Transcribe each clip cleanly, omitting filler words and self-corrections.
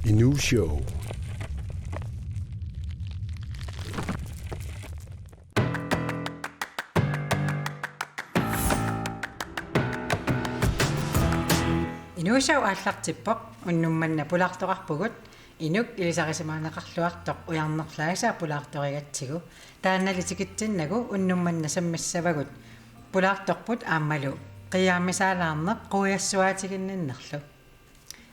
Inu Show. Inu Show аллартиппоq уннумманна пулаартоqarpugut инук илисарисимаанеқарлуартоq уярнерлаагасаа пулаарторигатсигу таанналитикитсиннагу уннумманна саммиссавагут пулаарторпут ааммалу қиааммисаалаарнеқ қуяссуаатигиннернерлу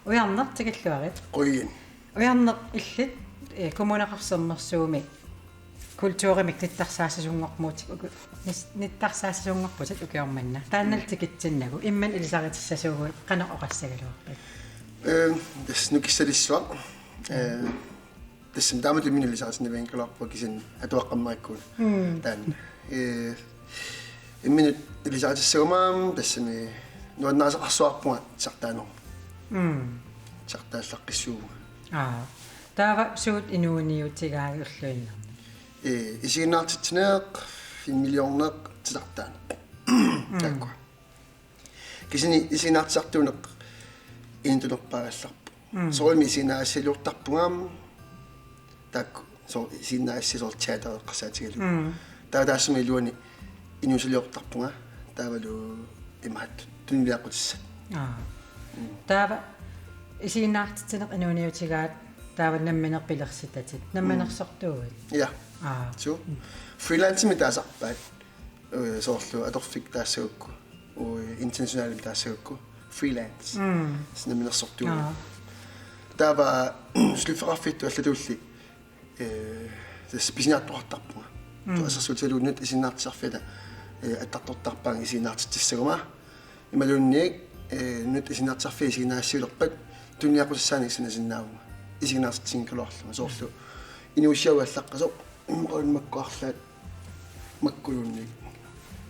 уярнертикиллуарит Queen. уярнеқ иллит коммунеқарсернерсууми культууримик ниттарсаассасунгормуутик ниттарсаассасунгорпутит укиорманна таанналитикитсиннагу имман илисаритиссасуугут қанеқ оқассагалуарпат Das nukissalissua. Das damit min illisartiniveen kalorpa kisin atuaqqammarikkuun. Taan. Immin illisartissuumaam tassami nuannaasaqarsuarpunga sartaanor. Sartaallaqqissuuga. таава суут инууниутигаагуллуинна Isiginnaartitneeq 1 millioneq tisartaan. Taakku. Kisini isiginnaartisartuuneq intunerpaagallarpu. Soimi isinaassiluurtarpungaam taakku so isinaassisorchaatareqqasaatigalu. Taassami luani inuusiliortarpunga taavalu imaat tuniliaqutissat. таава исигиннаартитсинеқ инууниутигаат таава намминерпилерситатит намминерсортуугат Ja. So. Freelance mit taasarpaat. Soorlu atorfik taassagukku. Intentionally taassagukku. Freelance. Sinaminersortuuga. Taava slufferarfittu allatulli das pisinaattoqartarpunga. Tuassersuutiluunnut isinnaartisarfita атартортарпаан исинаартитсагума ималуунниик нут исинаартисарфи исинаассиулерпат тунниақуссааник синасиннаавума исигнаартитсинкалоорлума соорлу инуиссиауаллаққасо иммақулмаккуарлаат маккулуунник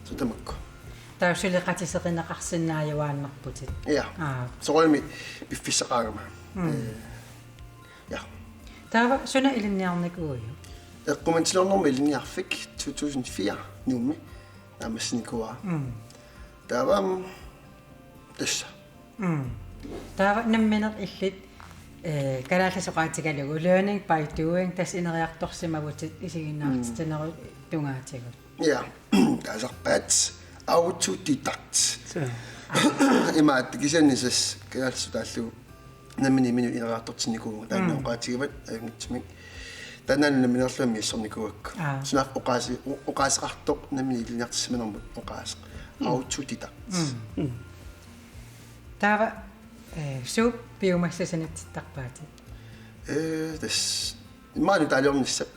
сутамакку таусулеқатисеқинеқарсинааюааннарпутит я соолми пиффиссақаагама я таава суна илинниарникуйу эққумантилорнорми илинниарфик 2004 нуумми намассникуа таавам тасса таава намминер иллит калаалласоqaатигалугу learning by doing тас инериарторсимагутит исигиннаартитинеру тунгаатигут ja таасарпаат autodidact имаат кисаннисас калаалсутааллугу наммини мину инериартортинникугу тааннаоqaатигават агитсимик тааннаанна минерлуми иссорникуакку сунаф оqaасеқартоқ наммини илиниартиссаминэрмут оqaасеқ autodidact таава суп биомассасанатситтарпаати тас имаanu таалиорниссап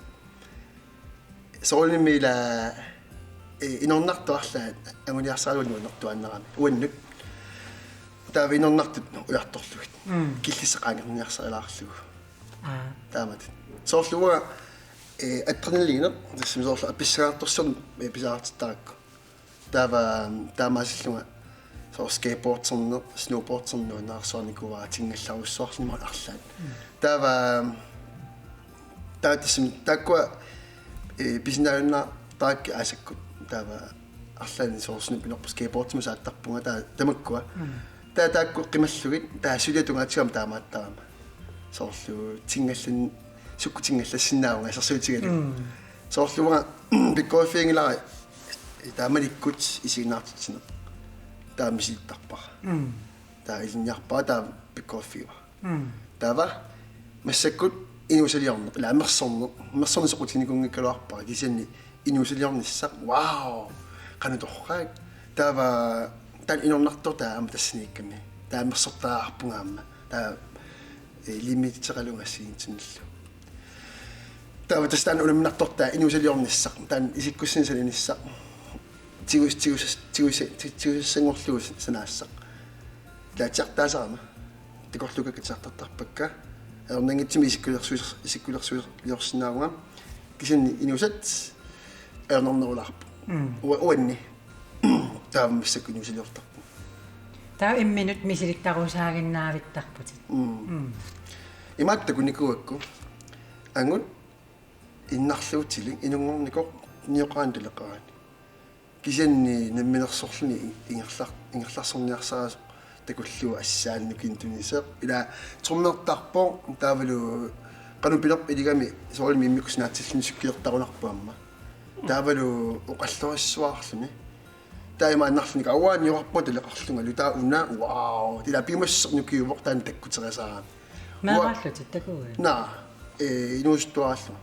соолнимила инорнартоарлаа агуниарсаалуни унертуаннерами уаннут таава инорнартут уярторлугит киллисеқаангерниарсарилаарлугу таамат соорлуга адреналинер тассим соорлу аписсагаарторсерни писаартиттаракку таава таамаасиллунга skateboardserner, snowboardserner наарсуарникуа тингалларуссуарлима арлаат таава таатсим таква бизнаунна таак асакку таава арлаани соорсни пинерпу skateboardсма сааттарпунга таа тамаккуа таакку қималлугит таасулиатунгаатигам таамааттарама соорлу тингаллан суккутингаллассиннаавга асерсуутигалу соорлуга пиккоффингилара таамаликкут исигнаартитсинер таамиситтарпара таа илинниарпаа таа пиккоффиуа таава массаккут инусалиорнеқ ламерсорнеқ мерсорнисоқутиникунгиккалуарпара кисианни инусалиорниссақ вау канаторраак таава тан инорнартор таама тассиникками таамерсортаарпунгаама таа лимититералунгассигинтинниллу таава тастан улумнартортаа инусалиорниссақ таан исиккуссинисалиниссақ тигуссангорлугус санаассақ таатсартаасарама тикорлукакатсартартарпакка аернангитсими исиккулерсуиорсинаагунга кисинни инусат аернорнерулаарпу уанни тааммиссак инусилиортарпу таа имминут мисиликтарусаагиннаавиттарпутит имаатта куникуакку ангут иннарлуутили инунгорникоқ ниоқаандулеқараани кисианни намминерсорлуни ингерларсорниарсараа takullu assaannukin tuniseq ila trummertarpo taavalu qanupilerp iligami soorlimi immikusnaatilluni sukkilertarunarpuamma taavalu oqallurissuarluni taima annarluni kawaani yorpo teleqarlunga luta una wow tila pimassernukiuvoq taan takkuterisaara Maaqallut takuwa. na inuustuarlu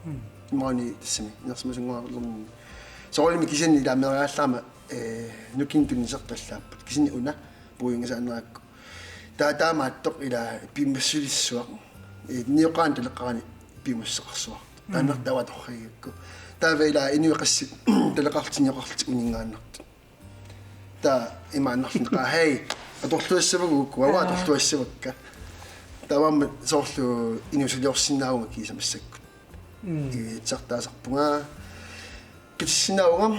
imani tassimi inersmusunguarlum soorlimi kisani ilaameriallaama nukin tunisertallaappat kisini una puingasaaneraakku taamaattoq ila pimassulissuaq niuqaan teleqarani pimasseqarsuaq taannertawa torrigakku taava ila inuiqassit teleqartinioqartit uningaannartu ta imaannarlunqa hei atorluassavagukku awa atorluassavakka taamma soorlu inusuliorsinnaarunga kiisamassakku tsartaasarpunga kitsinnaawam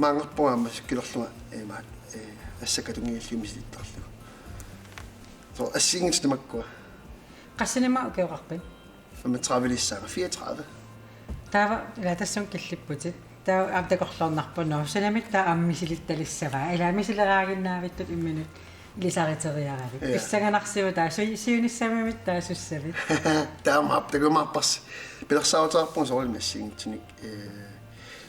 maangerpungaamma sukkilerlunga maat assakatungiillumisittarlu so assingitmakkua Qassinima ukiuqarpin. fama travelissaanga 34 Taava ila tassun killipputit. Taa amtakorlornarpunno. Sanamit taa ammisilittalissavaa. Ila misileraaginaavitut imminut ilisariteriaravit. Pissanganarsivu taa siunissamimit taa sussavit. taamaaptagumaarpars pilersaavataarpun soorlimi assingitsunik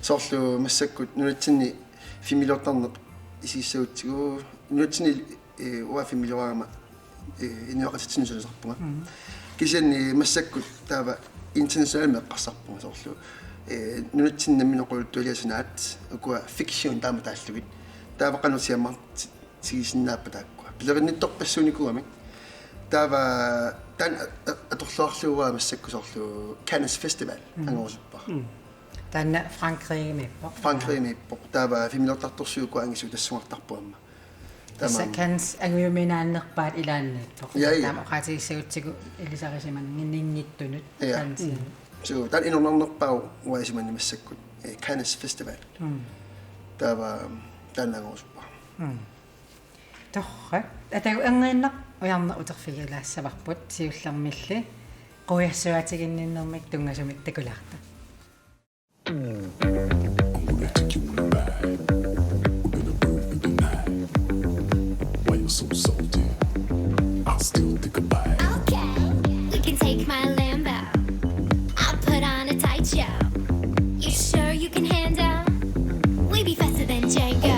soorlu massakkut nunatsinni fimilortarneq isissautsigu nunatsinni uа fimiloragama inuaqatitsinsulusarpunga kisanni massakkut taava international meqqarsarpunga soorlu nunatsinnamminoquluttualiasinaat ukua fiction taama taallugit taava qanersiammart sigisinnaappa taakkua pilerinnittorpassuunikuami taava tan atorluarluugaa massakku soorlu Cannes Festival angorsuppar Tanna Frankrig mippo. Frankrig mippo taava fimilortartorsuukua angisu tassuartarpuamma Tässä kans anguminaannerpaat ilaanneettoq. Ja. Taama qaatiissautsigu ilisarisiman nginnittunut kansi. so tan inornernerpau uasimanni massakkut Cannes Festival taava tanangorsuppar Torra. Atagu angiinneq ujarna uterfigilaassavарпут siullermilli quiassuatiginninnermik tungasumit takulaarta. So salty, I'll still think about it. Okay, we can take my Lambo. I'll put on a tight show. You sure you can handle? We be faster than Django.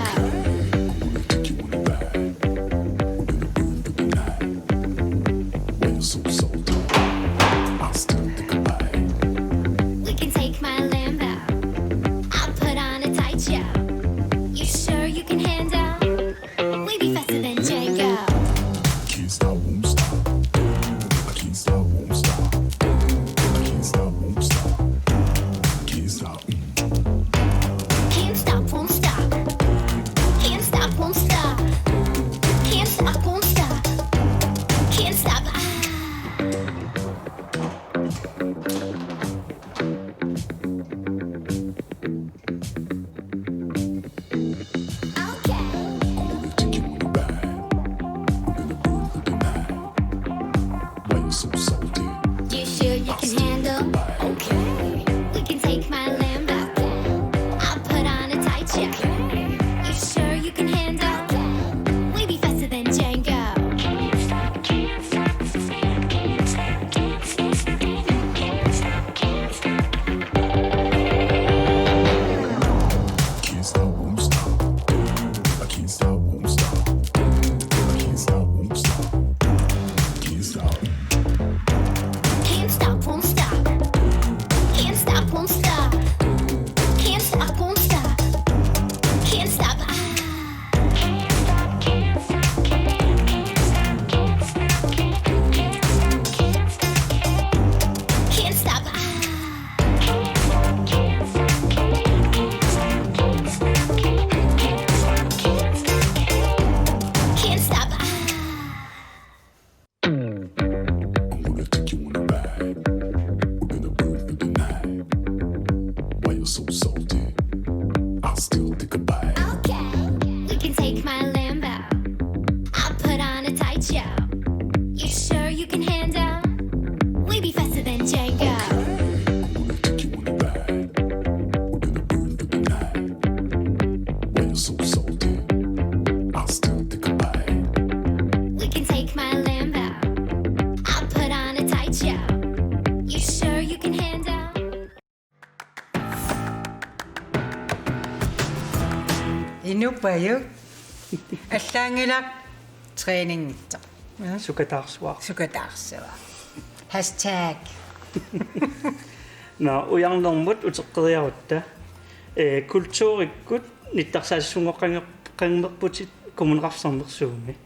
Take you on the ride. We're gonna burn for the night. When you're so salty, I'll still think about it. We can take my Lambo. I'll put on a tight show. You sure you can handle? We be faster than Django. Can't stop, won't stop. I can't stop, won't stop. I can't stop, won't stop. Can't stop. Can't stop, won't stop. Can't stop, won't stop. Can't stop, won't stop. Can't stop. Okay. Gonna take you on the ride. We're gonna burn for the night. Why you so salty? You sure you can handle? Okay. We can take my Lambo. I'll put on a tight show. You sure you can handle? We be faster than Django. Can't stop, can't stop, can't stop, can't stop, can't stop, can't stop. Can't stop, won't stop. I can't stop, won't stop. I can't stop, won't stop. Can't stop. Can't stop, won't stop. Can't stop, won't stop. Can't stop, won't stop. Inupayuk. Аллаангилак тренингитсо. Sukataarsuar. Sukataarsuа. No ujarnermut uteqqeriarutta kultuurikkut nittarsaasungoqqangerputit kommuneqarsornersuumi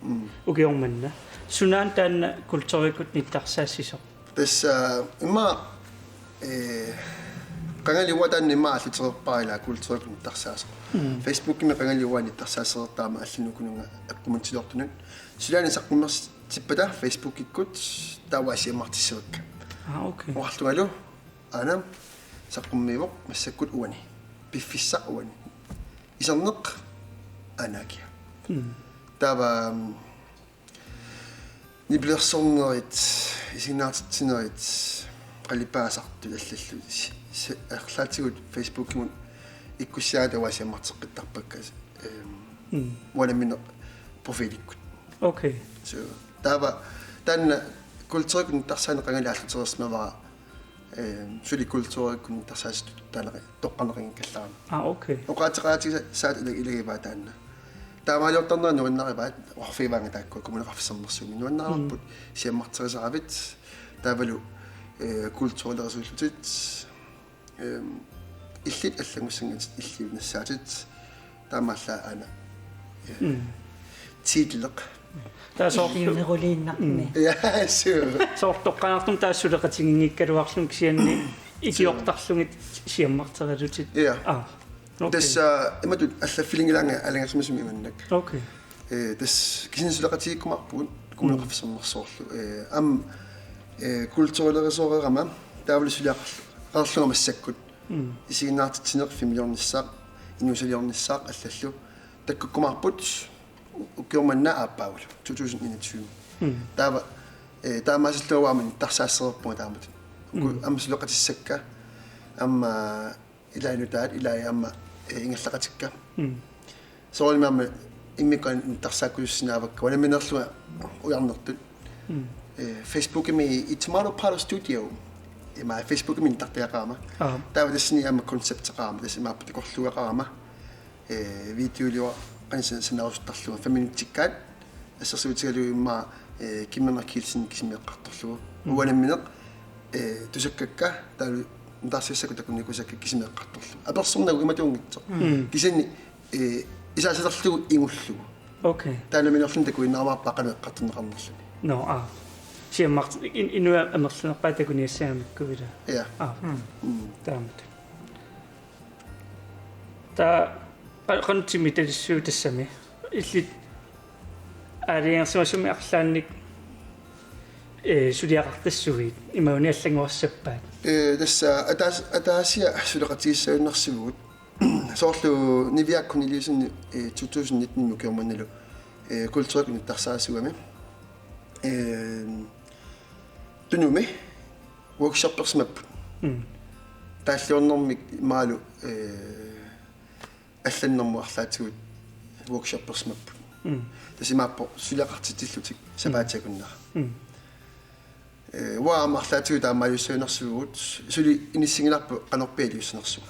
ukiormanna sunaan taanna kultuurikkut nittarsaassisoq tässä imma qangaliwa taanimma allitererpaila kultuurikun tarsaasa facebookimi qangaliwani tarsaasertaama allinukununga akkumuntilortunun sulaani saqqumers tippata facebookikkut taawasiammartissuakka okay oartualu anam saqqummiivoq massakkut uani piffissa uani iserneq anakia tava niblersornerit isinnaartittinerit qallipaasartu allallu erlaatigut facebookimun ikkussiaata wasiammarteqqittarpakka walaminneq profiilikkut okay so tava tanna kultuurikun tarsaana qangalaalluterersmavara suli kultuurikun tarsaasitut taanaqi toqqaneqin kallaama okay oqaatiqaati saat ilagivaa taanna taamaaliortarnera nuannarivaat orfiivaanga taakku kommuneqarfissernersuumi nuannararput siammarterisaqavit taavalu kultuurilerisuullutit illit allangussangit illiunassaatit taamaallaa ana tiitleq Iuneruliinnarni. ja sure soortoqqanartum taassuleqatingiikkaluarlung sianni ikiortarlungit siammarterilutit ja okay tässä imatut allaffilingilaanga alangasmasumi imannak okay tässä kisinsuleqatiikkumarpuun kommuneqarfissernersoorlu am kultuurilerisooreerama taavalusuliaqarlungamassakkut isiginnaartitsineq familiornissaaq inusaliornissaaq allallu takkukkumarput ukiormanna aapaavulu 2021 taava taamaasilluawaamin tarsaasererpunga taamat amsuleqatissakka amma ilainutaat ilai amma ingallaqatikka soolmaama immikan tarsaakkulussinnaavakka walaminerlunga ujarnertut Facebook mi Tomorrow Palo Studio ima Facebook min tartiaqaama taava tassini amma concept-eqaama tassimaappa takorluaqaama videoliwa qansan sanaarustarluga 5 minutikkaat assersuutigalu imma kimmanerkiilsin kisimieqqartorlugu uwanammineq tusakkakka taalu ntarsissakku takunnikusakka kisimieqqartorlugu apersornagu imatuungitso kisanni isaasalerlugu ingullugu okay taalaminerlun takuinnaamaappaaqaneqqartorneqarnerluni no siammart inua amerlunerpaatakunniassaamikkuvila ja taamat ta qantsimi talissuutassami illit aaliansuasumi arlaannik suliaqartassugiit imauni allanguarsappaat tässä ataasia suleqatigissaunnersivugut soorlu niviakkuniliusunni 2019 nukiormannalu kultuurikun tarsaasugami tunumi workshoppersmap тааллуорнэрмик маалу алланнэрму арлаатигут workshoppersmap тасимааппо сулеқартитиллутик сапаатакуннера уаамарлаатигут аамаалуссуунерсугут сули иниссигиларпу канорпиалиуссинерсуга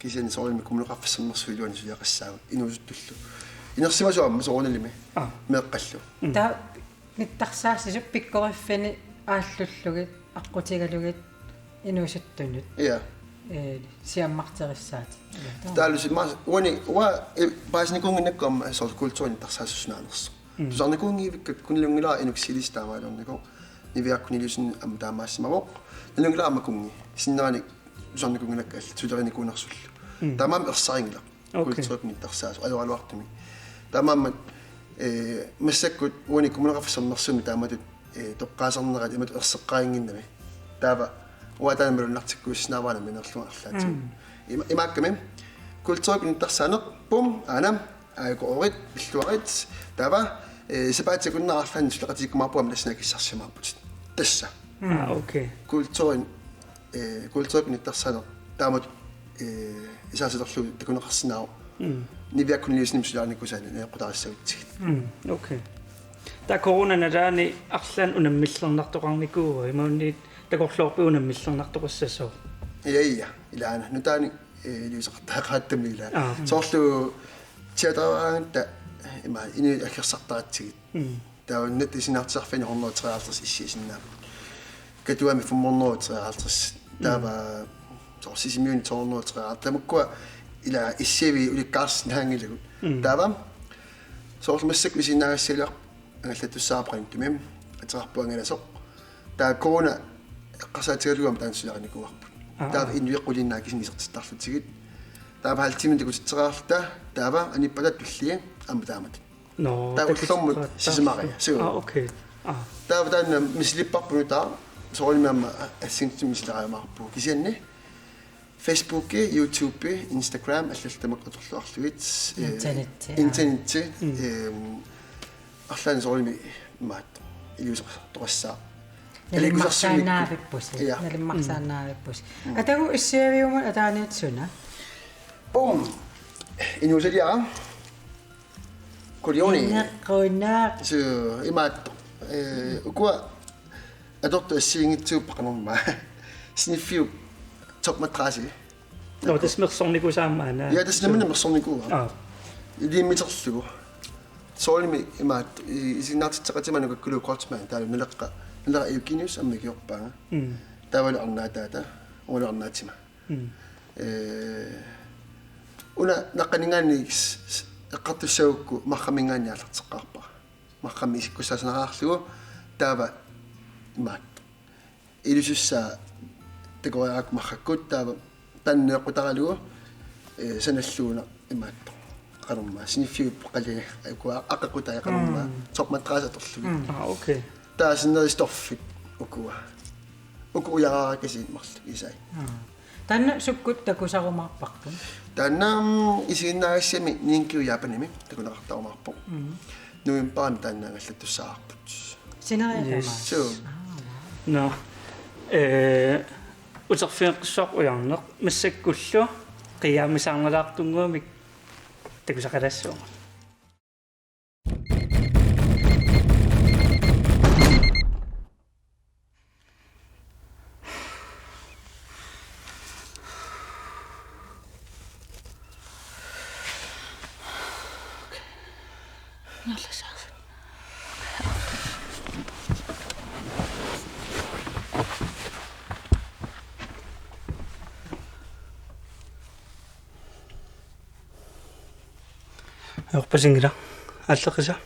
кисани соорими коммунеқарфиссернерсуилуани сулеқассаагут инуусуттуллу инерсимасуамма соорналими меэққаллу Та ниттарсаассисуп пиккориффини ааллуллугит аққутигалугит инуусуттунут ja сиаммартериссаат таалуси мас уани уа баасникунгиннаккуамма асоор культуурин тарсаассуснааnersu тусарникунгиивиккат кунлунгилаа инуксилистаамаалернико нивиаккунилусин ам таамаассимавоқ налунгилаама кунги синнерани тусарникунгинакка алла тулериникуунерсуллу таамаам ерсарингила культуурин тарсаасу алуалуартими таамааммат массаккут уани коммунеқарфиссернерсуми тааматут тоққаасарнерат имат ерсеққаингиннами таава уатаамалуннартиккууссинааваана минерлуарлаатиг имаакками культуурин тарсаанеқ пум анам аакоорит пиллуарит таава сапаатикуннаарфан сулеқатиккумаарпуам ласнакиссарсимаарпут тасса okay культуурин тарсаанеқ таамат исаасилерлу такунеқарсинаау нивиаккунилиусним сулаарникусаани неқутариссагутсигит okay та коронанadaani арлаан унаммиллернартоқарникууа имаунни такорлуорпи унаммиллернартоқассасоо ja ilаана нутаани илисеқартаақааттамила соорлу театраанта има ини акерсартаратсигит таавнат исинартсарфани хорнуутериартэрс иссисиннаап катуами фумморнуутериартэрс таава сорсисимиуни торнуутериарт тамаккуа ила иссиви уликкаарсин хаангилагут таава соорсмассак висинаагассалиар ангаллатуссааприн тумим атерарпуангаласоқ таа корона эққасаатигалугам таансулериникуарпут таава инуиққулиннаа кисинисертартарлутигит таава халтимин декутитсераарлта таава аниппалат туллиа амматаамат No, таава уллормут сисимариа суу okay. таава таана мислиппарпуну таа соорнимаама ассинтим мислераамаарпу кисианни Facebook, YouTube, Instagram, аллалтамак аторлуарлугит интернет арлаан соорними маат илиусер тоқассаа налиммарсаанаавиппус налиммарсаанаавиппус атагу иссиавиума атааниатсуна инусалиара колиони неққунаақ су имаат укуа адорто ассиингитсууппақанорма сниффиу топматраси No, det smersorniku saamaana. ja tässä nemmen mersornikua илиммитерлугу соолими имаат исиннаартитсеқатиману каккулу кортман таа налеққа налера юкиниус аммикиорпаага таавал арнаатаата уналернаатима уна наққанингаани эққартуссагукку маққамингаaniалартеққарпа маққами иккусаасанераарлугу таава имаат илусуссаа текояак махаккут таава таннеэқутаралугу саналлууна имаат qanumma sniffiup qali akua aqaqutaya qanumma tormatrasatorlugi Okay. taasinneristorfit ukua ukuyaraakasiit marlu isai танна суккут такусарумаарпартун тааннаам исигиннаагассами ниинкиу яапаними такунеқартарумаарпо нуимпаам тааннаагаллаттуссаарпут синариатама суу No. Uterfiiqsoq ujarneq massakkullu qiyaamisaarnalaartunguamik takusaqalassuu. Jorpasingila аллеқиса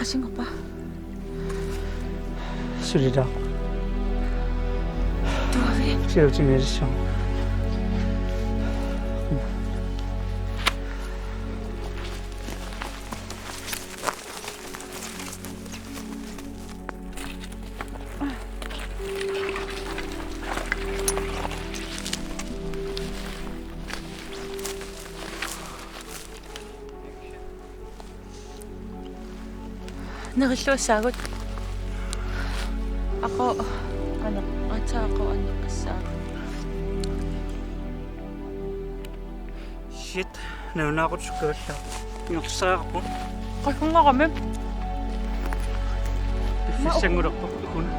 가신 거 봐. 술이다. 누가 시력 좀 해주셔. Nakilusagot. Ako, at sa ako, sa... Shit, nauna ako sa Yung ako. Kaya nga kami. Isang urak pa ko na.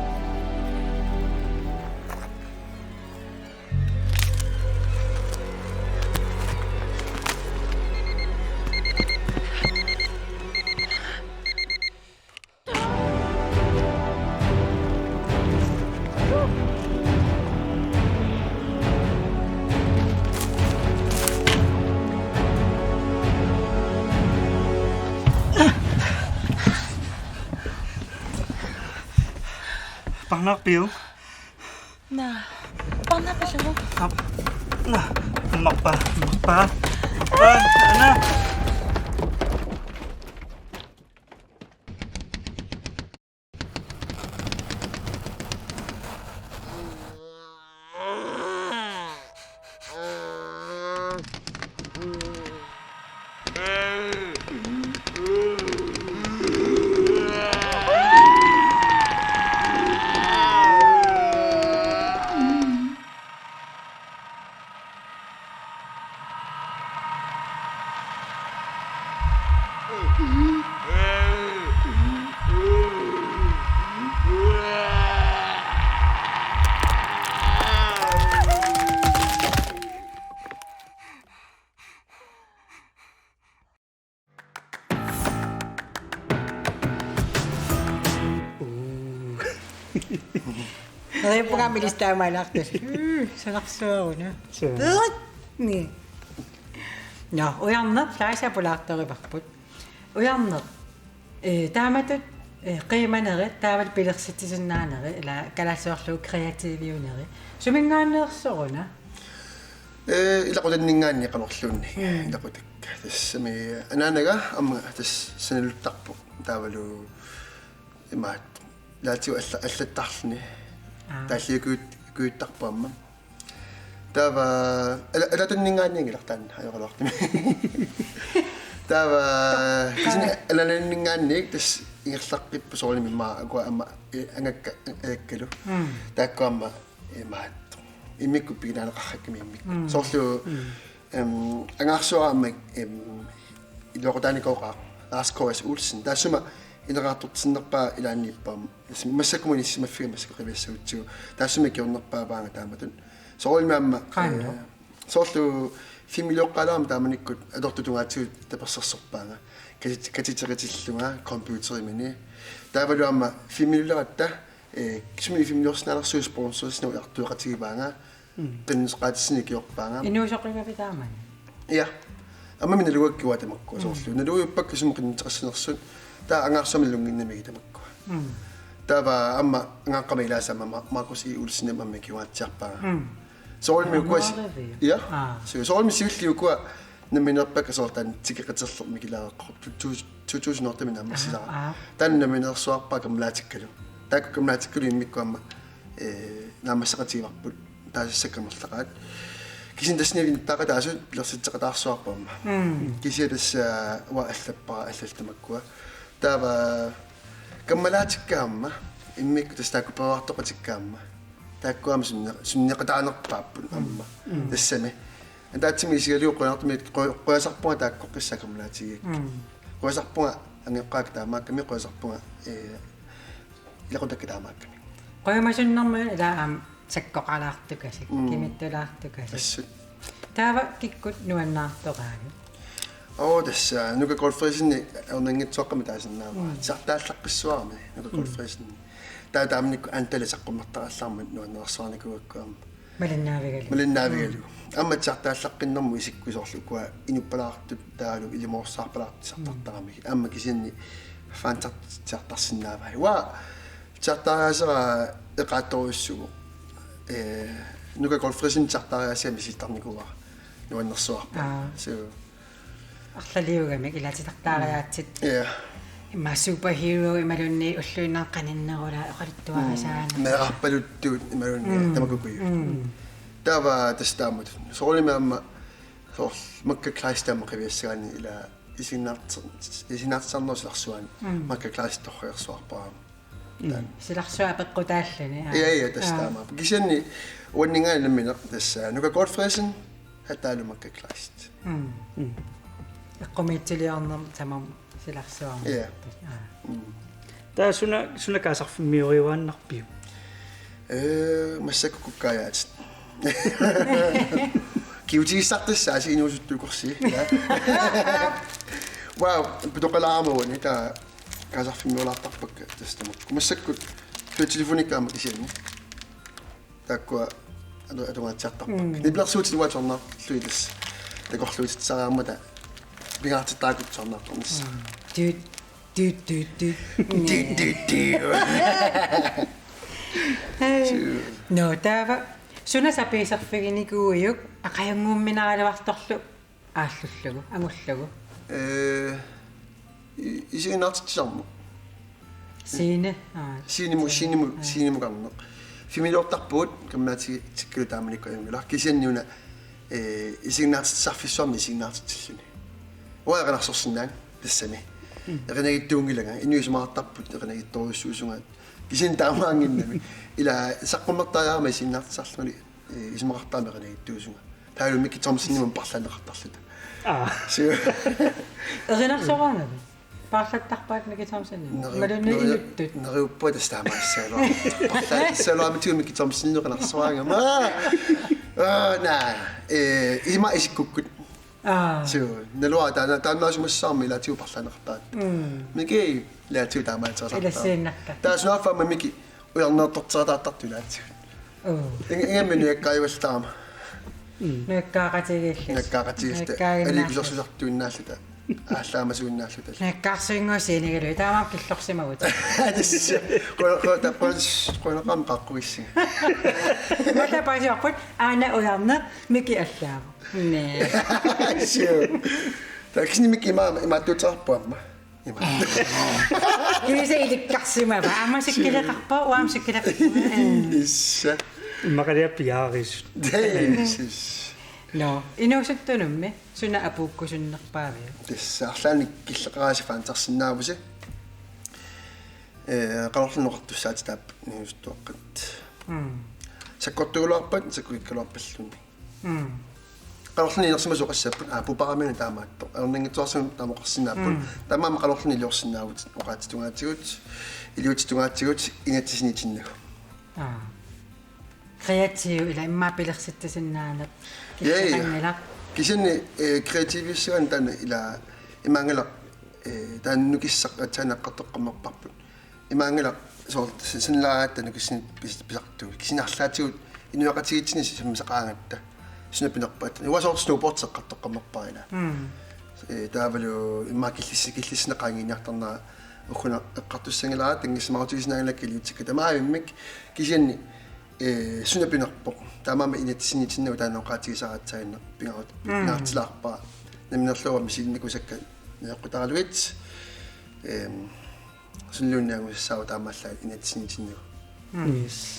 Na, Pang na pa siya. Umak pa. Ano? Ngayon po kami lista malak. Salakso na. Ni. No, uyannak. Saisa pulaktari bakput. Uyannak. Taamatut qiimaneri taavat pilersitissunnaaneri ila kalassoorlu kreatiivioneri. Sumingaanneersoruna. Ilaqulanningaanni qanorluunni. Ilaqutak. Tassami anaanaga amma tass saniluttarpu taavalu imaat laatiu аллаттарлни тааллиукуиттарпаама таава алатуннингааннингилартаан аёралуартими таава кисни алананнингаанник тас ингерларпиппу соорнимимма акуа амма ангакка аккалу тааккуамма имаат иммикку пигинаанеқарраккими иммикку соорлу ангаарсуаама илоқутааникооқаа Lars Olsen таасума инераартортсиннерпаа илааннииппаам массакумунissимаффига массакуқивиассагутсигу таассуми киорнерпаапаанга тааматун соорилмаамма соорлу фимилиоққалаама тааманиккут алортутунгаатигу таперсерсорпаанга катитеритиллунга компьютеримини таавалуамма фимилилератта кисмини фимилиорснаалерсуу спонсорснау артуеқатигиваанга пеннеқаатиссини киорпаанга Инуусоқивапитааман. Ja. Amma minä luokkiua tamakkoa sohlu. Ne luokki sumkin tasnersun. Tää angarsomilungin nimi tamakkoa. Tää va amma angakamila sama Markus I Olsen nemma me kiwa tjappa. Soolmi kuas. Ja. Soolmi silti kuwa nemina pakka sortan tikikatsallu mikila 2008 minä masila. Tän nemina suappa kamlaatikkalu. Tää kamlaatikkalu immikku amma naamasaqativarput. Tää sissakamallaqaat. Kisin tässä niin takaa taas pitäisi tsekata taas suapaamme. Kisin tässä waa alliltamakkua. Tää kammalaatikkaamma immikku tästä kupavartoqatikkaamma. Taakkuam sunni qataanarpaapun amma. Tassami. Antaatimi sigaluuqunartumi qoyasarpunga taakkoqissa kammalaatigik. Qoyasarpunga angeqqaaktaamaakami qoyasarpunga ilaqutakkaamaakami. Qoyamasunnerma ilaam sakkoqalaartukasik kimittulaartukasik. Taava kikkut nuannaartoqaagi. Tässä nuka golfreisinni on engitsoqqami taasinnaava. Sartaallaqqissuarami nuka golfreisinni. Tää taamnikku antale saqqummartaqallarma nuannersaarnikuakkuam. Malinnaavigalu. Amma sartaallaqqinnermu isikkuisorlukua inuppalaartut taalu ilimorsaarpalaartu sartartarami. Amma kisinni fantartarsinnaava. Wa sartaasera eqaattoruissugu. Nuka golfreisin sartaasiami sittarnikuwa. Nuannersuarpa. So арлалиугами илатитартаариаатсит имма суперхиро ималунни уллуиннааққаниннерула оқалиттуарисаана меқарпалуттуут ималунни тамакукуй тава тастаамут соолимаама соор макка клаистаама қивиассагаани ила исиннаартсарнерусиларсуаани макка клаисторриерсуарпаа силарсуа пеққутааллани я тастаама кисанни уаннингаанаммина тасса нука Godfreysen хатаалу макка клаист эққумиитсилиарнер тамам силарсуарма Tää suna kaasarfimmioriuannarpiu. массаккуккаяат киутигиссартассаа сиинуусуттуукорси вау путоқалаарамуни таа kaasarfimmiolaartarpakka тастамак массаккут телефоникаама кисианни тааккуа адугаатсиартарпак ниблерсуутилуаторнар луилас такорлуутитсараамата пигаартитаакутсарнартарнис No, taava Suna sapiisarfiginikuuyuk aqayunguumminaralуарторлу ааллуллугу агуллугу исигинартитсарму сине синимугарнеқ фимилиортарпуут каммаатиги тиккулу тааманиккуйунгула кисианниуна исигнаартитсарфиссуарми исигнаартитсиллуни уаеқанарсорсинаан тассами эқинагиттуунгилага инуисмаартарпут эқинагитторуссуусунгаат кисин таамаангиннами ила саққуммертааjaama исигнаартитсарлуни исмақартаами эқинагиттуусунга таалумикки тормсиннимун парланеқартарлута сиу эринарсораанава паарлаттарпаат микитсарсинни малунни инуттут нариуппуат стаамаассаалуа парлаатиссалуамитиумикки тормсиннеқанарсораангама на има исиккуккут сиу налуа тааннаасумассаарми илаатиу парланеқартаат мики лаатиу таамаатсерсартаа илассииннарта таасуаффама мики уярнеэртортератаартарту лаатиу ингамминуяккаиваллаама нуаккаақатигииллас аликусерсусартуиннааллута ааллаамасуиннааллута нуаккаарсуингуусиинигилу таамаам киллорсимагут адисса қонақам қаққуисси мата паасиарпут аана уярне мики аллаама не сиу таксни мики имааттуутеарпуамма има кисе иликкарсимава амасиккилеқарпа уаамсиккилеқарпа исса Иммақалиаппиаарис. дейсис no инуусуттунумми суна апууккусуннерпаавиу тассаарлаани киллеқараасифаан тарсинаавуси қалорлунеқартуссаатитаап ниустуаққат саккортугулаарпат саккуиккалуарпаллуни қалорлуни нерсимасоқассаппут пупарамина таамаатто ернингитуарсун таамоқарсинааппут тамаама қалорлуни илиорсинаавут оқаатитугаатигут илиутитугаатигут ингатсинитиннагу креатив ила иммаапилерситтасиннаанап кисангала кисинни креативиссуан тана ила имангала тааннукиссаққатсаанаққартоққаммерпарпут имангала соорт синлаагааттану кисин писарту кисинарлаатигут инуақатигитсини саммисақаангатта синапинерпаат уасоор сноубордсеққартоққаммерпарила таавалу иммаакиллиссинеқаангиниарторнаа ухуна эққартуссангилаа тангиссамаутигисинаагалакки лиутсикка тамаавиммик кисианни сунапинерпоқ таамаама инатсинитиннау тааноқаатигисараатсаиннер пингаут наартилаарпаа наминерлуама синникусакка неққутаралуит сунлуунниагуссаау таамааллаа инатсинитиннау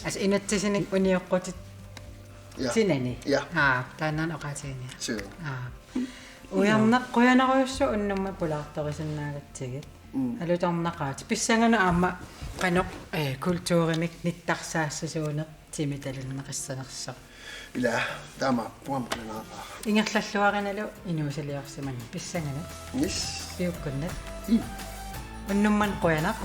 ас инатсисиник униоққутит синани тааннаан оқаатигини сиу уярнеқ қуянаруйуссу уннумма пулаарторисиннаагатсигит алутарнақаати писсангана аама каноқ культууримик ниттарсаассасуунеқ тимиталуннеқиссанерсо ила таама пуамқинаапаа ингерллаллуариналу инуусалиарсиман писсангана нис пиуккуннат уннумман қуянақ